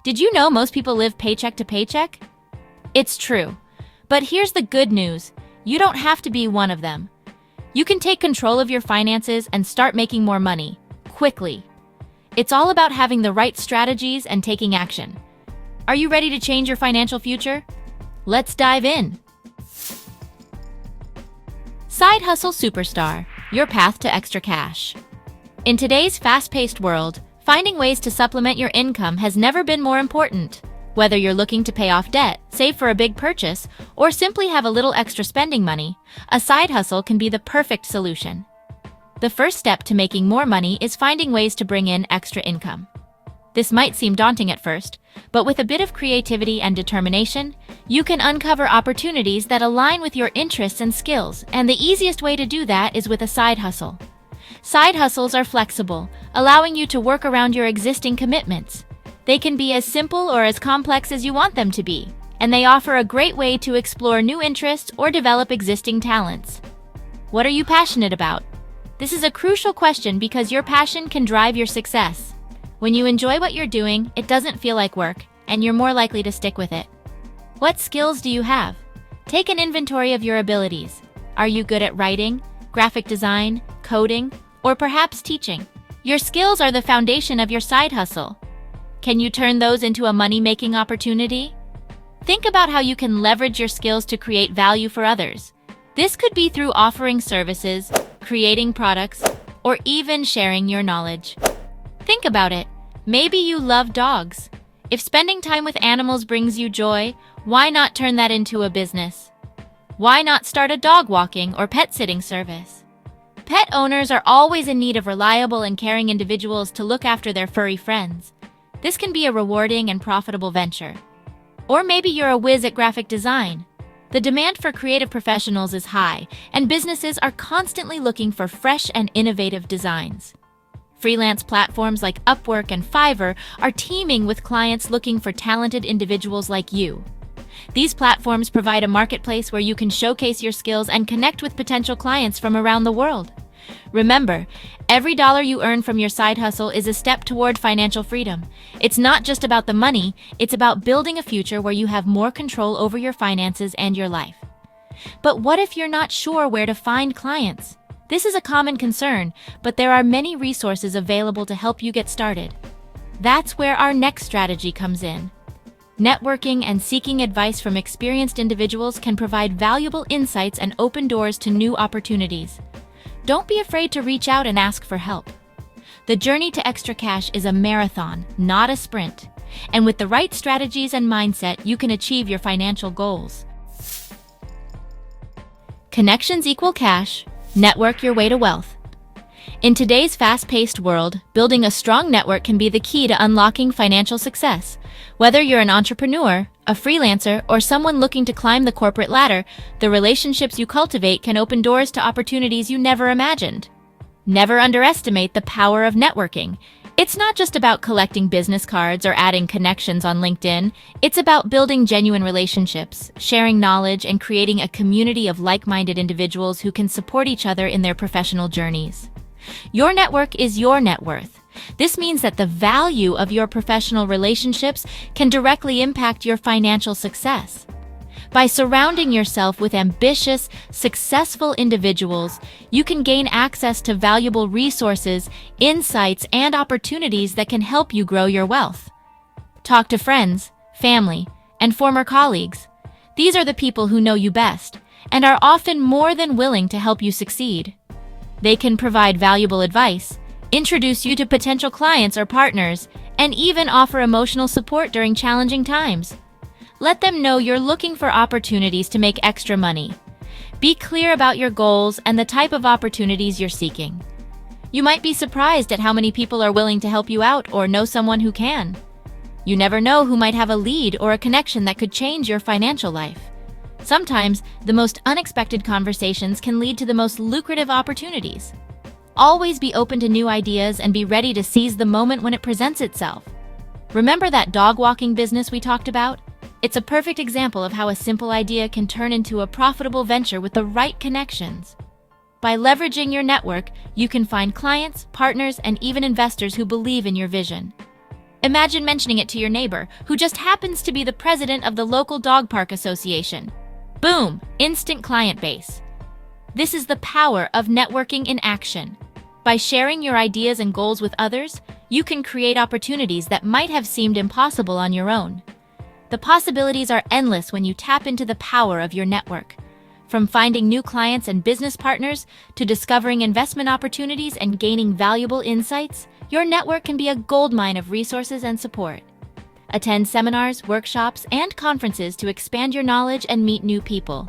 Did you know most people live paycheck to paycheck? It's true. But here's the good news. You don't have to be one of them. You can take control of your finances and start making more money, quickly. It's all about having the right strategies and taking action. Are you ready to change your financial future? Let's dive in. Side hustle superstar, your path to extra cash. In today's fast-paced world, finding ways to supplement your income has never been more important. Whether you're looking to pay off debt, save for a big purchase, or simply have a little extra spending money, a side hustle can be the perfect solution. The first step to making more money is finding ways to bring in extra income. This might seem daunting at first, but with a bit of creativity and determination, you can uncover opportunities that align with your interests and skills, and the easiest way to do that is with a side hustle. Side hustles are flexible, allowing you to work around your existing commitments. They can be as simple or as complex as you want them to be, and they offer a great way to explore new interests or develop existing talents. What are you passionate about? This is a crucial question because your passion can drive your success. When you enjoy what you're doing, it doesn't feel like work, and you're more likely to stick with it. What skills do you have? Take an inventory of your abilities. Are you good at writing, graphic design, coding, or perhaps teaching? Your skills are the foundation of your side hustle. Can you turn those into a money-making opportunity? Think about how you can leverage your skills to create value for others. This could be through offering services, creating products, or even sharing your knowledge. Think about it. Maybe you love dogs. If spending time with animals brings you joy, why not turn that into a business? Why not start a dog walking or pet sitting service? Pet owners are always in need of reliable and caring individuals to look after their furry friends. This can be a rewarding and profitable venture. Or maybe you're a whiz at graphic design. The demand for creative professionals is high, and businesses are constantly looking for fresh and innovative designs. Freelance platforms like Upwork and Fiverr are teeming with clients looking for talented individuals like you. These platforms provide a marketplace where you can showcase your skills and connect with potential clients from around the world. Remember, every dollar you earn from your side hustle is a step toward financial freedom. It's not just about the money, it's about building a future where you have more control over your finances and your life. But what if you're not sure where to find clients? This is a common concern, but there are many resources available to help you get started. That's where our next strategy comes in. Networking and seeking advice from experienced individuals can provide valuable insights and open doors to new opportunities. Don't be afraid to reach out and ask for help. The journey to extra cash is a marathon, not a sprint. And with the right strategies and mindset, you can achieve your financial goals. Connections equal cash. Network your way to wealth. In today's fast-paced world, building a strong network can be the key to unlocking financial success. Whether you're an entrepreneur, a freelancer, or someone looking to climb the corporate ladder, the relationships you cultivate can open doors to opportunities you never imagined. Never underestimate the power of networking. It's not just about collecting business cards or adding connections on LinkedIn. It's about building genuine relationships, sharing knowledge, and creating a community of like-minded individuals who can support each other in their professional journeys. Your network is your net worth. This means that the value of your professional relationships can directly impact your financial success. By surrounding yourself with ambitious, successful individuals, you can gain access to valuable resources, insights, and opportunities that can help you grow your wealth. Talk to friends, family, and former colleagues. These are the people who know you best and are often more than willing to help you succeed. They can provide valuable advice, introduce you to potential clients or partners, and even offer emotional support during challenging times. Let them know you're looking for opportunities to make extra money. Be clear about your goals and the type of opportunities you're seeking. You might be surprised at how many people are willing to help you out or know someone who can. You never know who might have a lead or a connection that could change your financial life. Sometimes, the most unexpected conversations can lead to the most lucrative opportunities. Always be open to new ideas and be ready to seize the moment when it presents itself. Remember that dog walking business we talked about? It's a perfect example of how a simple idea can turn into a profitable venture with the right connections. By leveraging your network, you can find clients, partners, and even investors who believe in your vision. Imagine mentioning it to your neighbor, who just happens to be the president of the local dog park association. Boom! Instant client base. This is the power of networking in action. By sharing your ideas and goals with others, you can create opportunities that might have seemed impossible on your own. The possibilities are endless when you tap into the power of your network. From finding new clients and business partners to discovering investment opportunities and gaining valuable insights, your network can be a goldmine of resources and support. Attend seminars, workshops, and conferences to expand your knowledge and meet new people.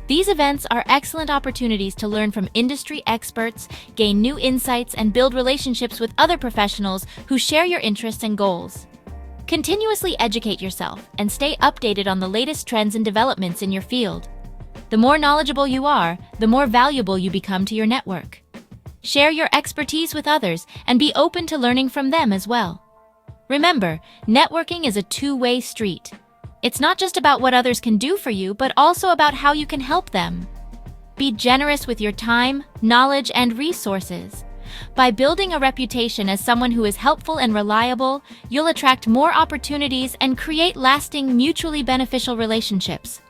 These events are excellent opportunities to learn from industry experts, gain new insights, and build relationships with other professionals who share your interests and goals. Continuously educate yourself and stay updated on the latest trends and developments in your field. The more knowledgeable you are, the more valuable you become to your network. Share your expertise with others and be open to learning from them as well. Remember, networking is a two-way street. It's not just about what others can do for you, but also about how you can help them. Be generous with your time, knowledge, and resources. By building a reputation as someone who is helpful and reliable, you'll attract more opportunities and create lasting, mutually beneficial relationships.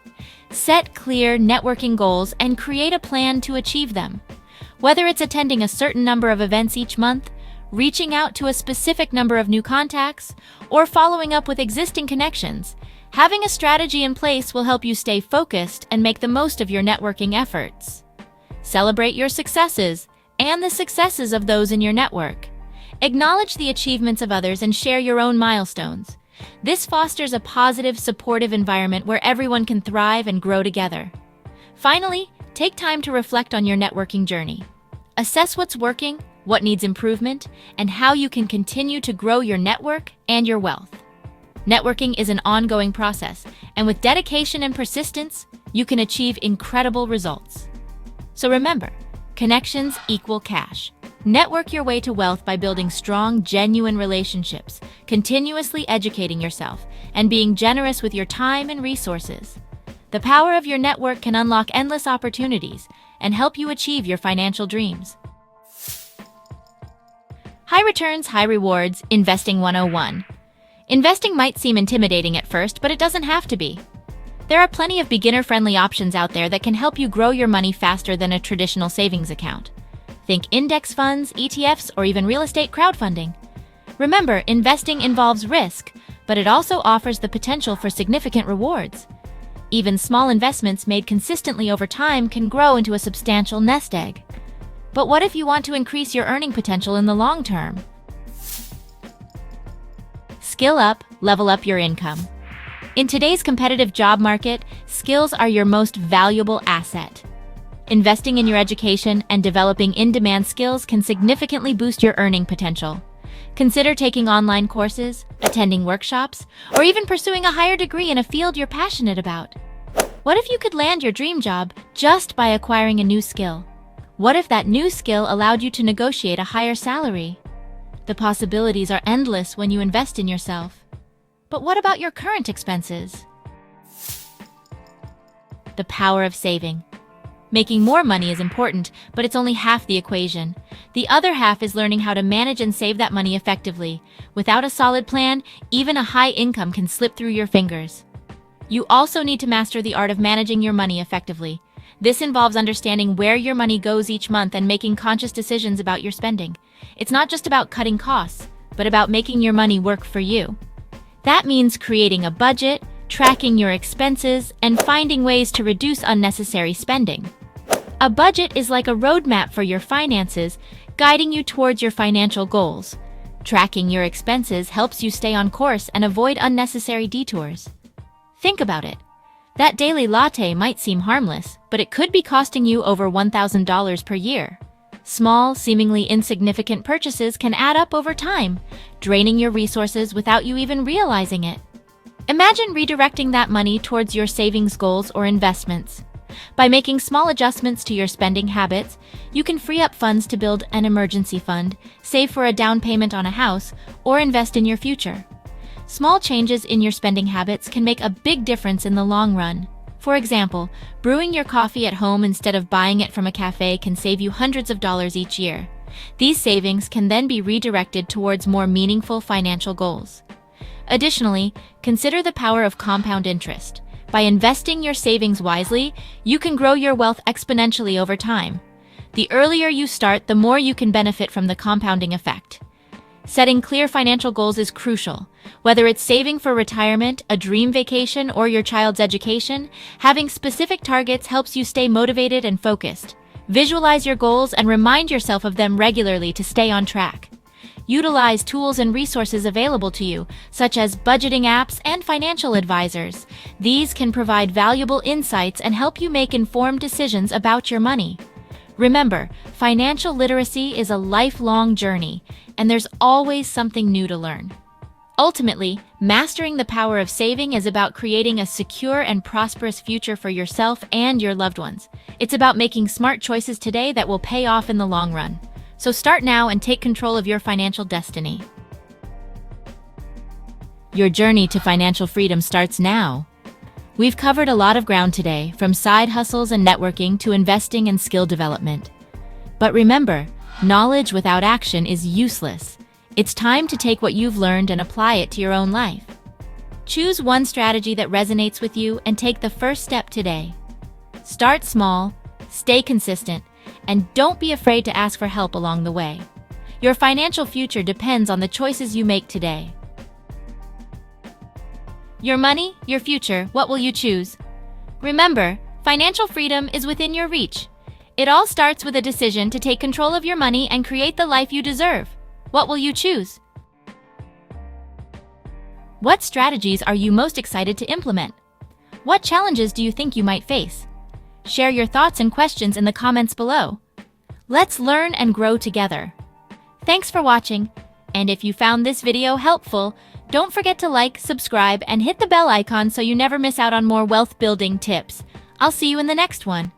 Set clear networking goals and create a plan to achieve them. Whether it's attending a certain number of events each month, reaching out to a specific number of new contacts, or following up with existing connections, having a strategy in place will help you stay focused and make the most of your networking efforts. Celebrate your successes and the successes of those in your network. Acknowledge the achievements of others and share your own milestones. This fosters a positive, supportive environment where everyone can thrive and grow together. Finally, take time to reflect on your networking journey. Assess what's working, what needs improvement, and how you can continue to grow your network and your wealth. Networking is an ongoing process, and with dedication and persistence, you can achieve incredible results. So remember, connections equal cash. Network your way to wealth by building strong, genuine relationships, continuously educating yourself, and being generous with your time and resources. The power of your network can unlock endless opportunities and help you achieve your financial dreams. High returns, high rewards, Investing 101. Investing might seem intimidating at first, but it doesn't have to be. There are plenty of beginner-friendly options out there that can help you grow your money faster than a traditional savings account. Think index funds, ETFs, or even real estate crowdfunding. Remember, investing involves risk, but it also offers the potential for significant rewards. Even small investments made consistently over time can grow into a substantial nest egg. But what if you want to increase your earning potential in the long term? Skill up, level up your income. In today's competitive job market, skills are your most valuable asset. Investing in your education and developing in-demand skills can significantly boost your earning potential. Consider taking online courses, attending workshops, or even pursuing a higher degree in a field you're passionate about. What if you could land your dream job just by acquiring a new skill? What if that new skill allowed you to negotiate a higher salary? The possibilities are endless when you invest in yourself. But what about your current expenses? The power of saving. Making more money is important, but it's only half the equation. The other half is learning how to manage and save that money effectively. Without a solid plan, even a high income can slip through your fingers. You also need to master the art of managing your money effectively. This involves understanding where your money goes each month and making conscious decisions about your spending. It's not just about cutting costs, but about making your money work for you. That means creating a budget, tracking your expenses, and finding ways to reduce unnecessary spending. A budget is like a roadmap for your finances, guiding you towards your financial goals. Tracking your expenses helps you stay on course and avoid unnecessary detours. Think about it. That daily latte might seem harmless, but it could be costing you over $1,000 per year. Small, seemingly insignificant purchases can add up over time, draining your resources without you even realizing it. Imagine redirecting that money towards your savings goals or investments. By making small adjustments to your spending habits, you can free up funds to build an emergency fund, save for a down payment on a house, or invest in your future. Small changes in your spending habits can make a big difference in the long run. For example, brewing your coffee at home instead of buying it from a cafe can save you hundreds of dollars each year. These savings can then be redirected towards more meaningful financial goals. Additionally, consider the power of compound interest. By investing your savings wisely, you can grow your wealth exponentially over time. The earlier you start, the more you can benefit from the compounding effect. Setting clear financial goals is crucial. Whether it's saving for retirement, a dream vacation, or your child's education, having specific targets helps you stay motivated and focused. Visualize your goals and remind yourself of them regularly to stay on track. Utilize tools and resources available to you, such as budgeting apps and financial advisors. These can provide valuable insights and help you make informed decisions about your money. Remember, financial literacy is a lifelong journey, and there's always something new to learn. Ultimately, mastering the power of saving is about creating a secure and prosperous future for yourself and your loved ones. It's about making smart choices today that will pay off in the long run. So start now and take control of your financial destiny. Your journey to financial freedom starts now. We've covered a lot of ground today, from side hustles and networking to investing and skill development. But remember, knowledge without action is useless. It's time to take what you've learned and apply it to your own life. Choose one strategy that resonates with you and take the first step today. Start small, stay consistent, and don't be afraid to ask for help along the way. Your financial future depends on the choices you make today. Your money, your future, what will you choose? Remember, financial freedom is within your reach. It all starts with a decision to take control of your money and create the life you deserve. What will you choose? What strategies are you most excited to implement? What challenges do you think you might face? Share your thoughts and questions in the comments below. Let's learn and grow together. Thanks for watching, and if you found this video helpful, don't forget to like, subscribe, and hit the bell icon so you never miss out on more wealth-building tips. I'll see you in the next one.